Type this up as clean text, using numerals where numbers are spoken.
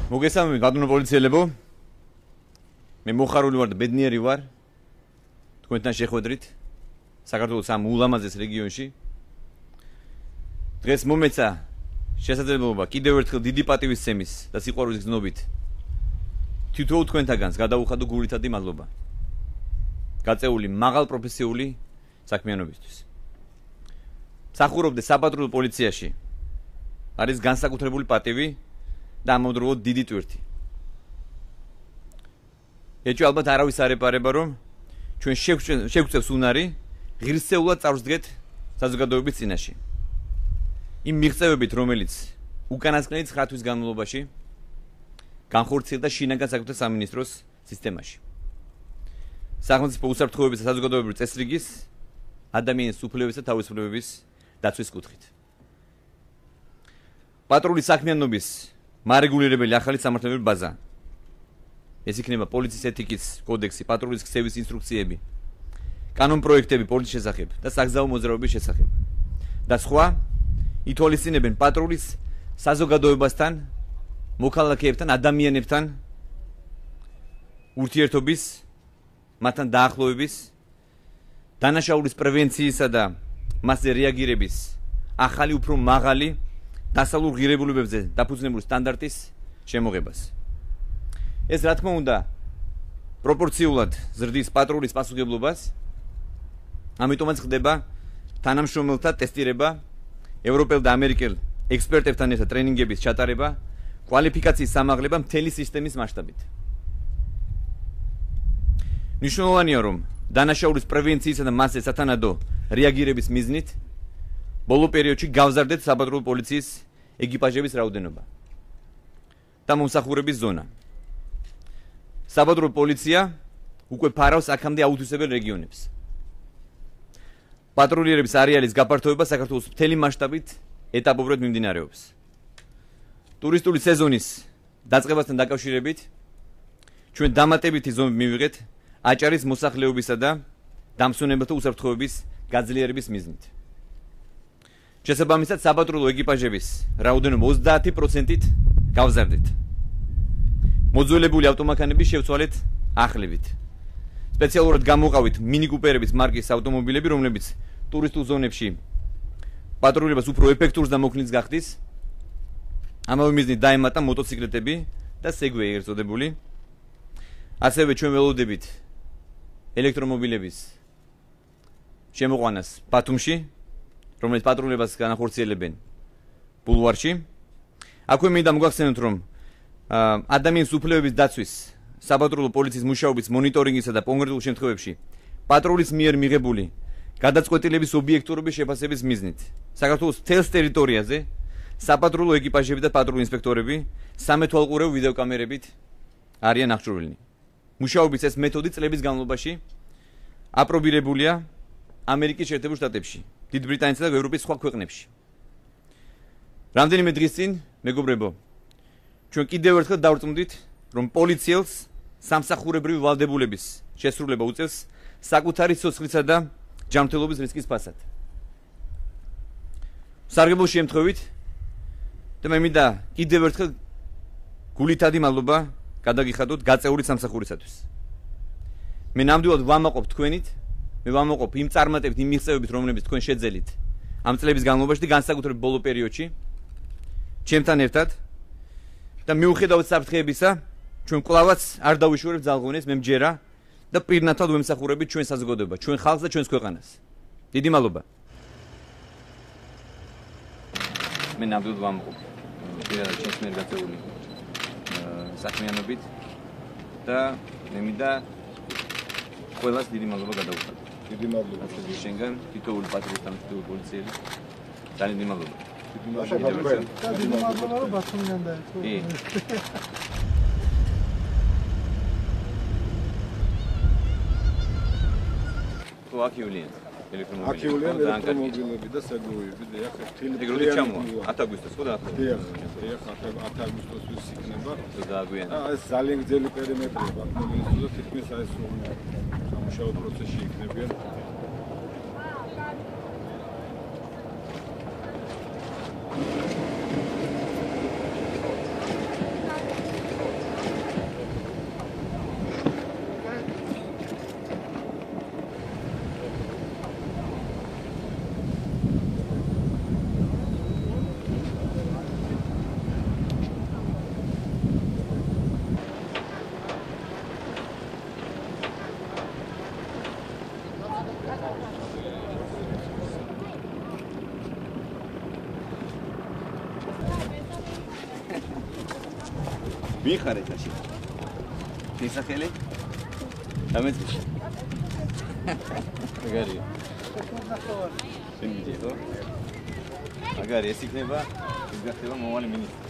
მოგესალმებით ბატონო პოლიციელებო. მე მოხარული ვარ და ბედნიერი ვარ თქვენთან შეხვედრით საქართველოს ამ ულამაზეს რეგიონში. დღეს მომეცა შესაძლებლობა კიდევ ერთხელ დიდი პატივისცემის და სიყვარულის გზნობით თითოეულ თქვენთაგანს გადავუხადო გულითადი მადლობა. გაწეული მაღალ პროფესიული საქმიანობისთვის. მსახურობდე საპატრულო პოლიციაში. არის განსაკუთრებული პატივი და ამავდროულად დიდი ტვირთი. ეჭვი ალბათ არავის არ ეპარება, რომ ჩვენ შევგვწევს უნარი ღირსეულად წარვსდგეთ საზოგადოების წინაშე. იმ მიღწევებით, რომელიც უკანასკნელი 9 თვის განმავლობაში განხორციელდა შინაგან საქმეთა სამინისტროს სისტემაში. სახელმწიფო უსაფრთხოების და საზოგადოებრივი წესრიგის, ადამიანის უფლებების და თავისუფლებების დაცვის კუთხით. პატრულის საქმიანობის მარეგულირებელი ახალი სამართლებრივი ბაზა. ეს იქნება პოლიციის ეთიკის კოდექსი, პატრულის ქცევის ინსტრუქციები, კანონპროექტები პოლიციის შესახებ და საგზაო მოძრაობის შესახებ. და სხვა ითვალისწინებენ პატრულის საზოგადოებასთან, მოქალაქეებთან, ადამიანებთან ურთიერთობის, მათთან დაახლოების, დანაშაულის პრევენციისა და მასზე რეაგირების ახალი უფრო მაღალი დასავლურ ღირებულებებზე დაფუძნებული სტანდარტის შემოღებას. ეს რა თქმა უნდა პროპორციულად ზრდის პატრულის პასუხისმგებლობას, ამიტომაც ხდება თანამშრომელთა ტესტირება, ევროპელ და ამერიკელ ექსპერტებთან ერთად ტრენინგების ჩატარება, კვალიფიკაციის სამაღლება მთელი სისტემის მასშტაბით. მნიშვნელოვანია, რომ დანაშაულის პრევენციისა და მასზე სათანადო რეაგირების მიზნით ბოლო პერიოდში გავზარდეთ საპატრულო პოლიციის ეკიპაჟების რაოდენობა და მომსახურების ზონა. საპატრულო პოლიცია უკვე ფარავს აქამდე აუთვისებელ რეგიონებს. პატრულიერების არეალის გაფართოება საქართველოს მთელი მასშტაბით ეტაპობრივად მიმდინარეობს. ტურისტული სეზონის დაწყებასთან დაკავშირებით ჩვენ დამატებითი ზომები მივიღეთ აჭარის მოსახლეობისა და დამსვენებელთა უსაფრთხოების გაძლიერების მიზნით. შესაბამისად საპატრულო ეკიპაჟების რაოდენობა 30%-ით გავზარდეთ. მოძველებული ავტომანქანების შევცვალეთ ახლივით. სპეციალურად გამოყავით მინიკუპერების მარკის ავტომობილები, რომლებიც ტურისტულ ზონებში პატრულებას უფრო ეფექტურს და მოქნილს გახდის. ამავე მიზნით დაემატა მოტოციკლეტები და სეგვეი ერწოდებული. ასევე ჩვენ ველოდებით ელექტრომობილების შემოყვანას ბათუმში, რომელიც პატრულებას განახორციელებენ ბულვარში. აქვე მინდა მოგახსენოთ, რომ ადამიანის უფლებების დაცვის საპატრულო პოლიციის მუშაობის მონიტორინგისა და კონკრეტულ შემთხვევებში პატრულის მიერ მიღებული გადაწყვეტილების ობიექტურობის შეფასების მიზნით საქართველოს მთელს ტერიტორიაზე საპატრულო ეკიპაჟები და პატრულო ინსპექტორები სამეთვალყურეო ვიდეოკამერებით არიან აღჭურვილნი. მუშაობის ეს მეთოდი წლების განმავლობაში აპრობირებულია ამერიკის შეერთებულ შტატებში, დიდ ბრიტანეთსა და ევროპის სხვა ქვეყნებში. რამდენიმე დღის წინ, მეგობრებო, ჩვენ კიდევ ერთხელ დავრწმუნდით, რომ პოლიციელს სამსახურებრივი ვალდებულების შესრულება უწევს საკუთარი სიცოცხლისა და ჯანმრთელობის რისკის ფასად. სარგებლო შემთხვევით და მე მინდა კიდევ ერთხელ გულითადი მადლობა გადაგიხადოთ გაწეული სამსახურისათვის. მე ნამდვილად ვამაყობ თქვენით, მე ვამაყობ იმ წარმატებით, იმ მიღწევებით, რომლებიც თქვენ შეძელით ამ წლების განმავლობაში და განსაკუთრებით ბოლო პერიოდში ჩემთან ერთად და მიუხედავად საფრთხეებისა, ჩვენ კვლავაც არ დავიშორებთ ძალღონეს, მე მჯერა და პირნათლად ვემსახურებით ჩვენ საზოგადოება, ჩვენ ხალხს და ჩვენს ქვეყანას. დიდი მადლობა. მე ნამდვილად ვამაყობ პირადად ჩემს მიერ გაწეული საქმიანობით და მე მინდა ყველას დიდი მადლობა გადავუხადო. დიდი მადლობა შენგან, თითოეული პატრიოტთან, თითოეული პოლიციელი. ძალიან დიდი მადლობა. დიდი მადლობა, რომ ბათუმიდან დაერქვა. აქიულიან ელექტრომობილები და სეგვეები და ახლა თილები ჩამოვა 10 აგვისტოს ხო და ახლა 10 აგვისტოსთვის იქნება და ეს ძალიან გრძელი პერიმეტრია ბათუმის და თითქმის ეს სამუშაო პროცესში იქნებიან მიხარ ეთაში. ისახელი? დამეწიშ. აგარია. შენ მიჯერო? აგარი ეს იქნება, ის გახდება მომავალი მინისტრი.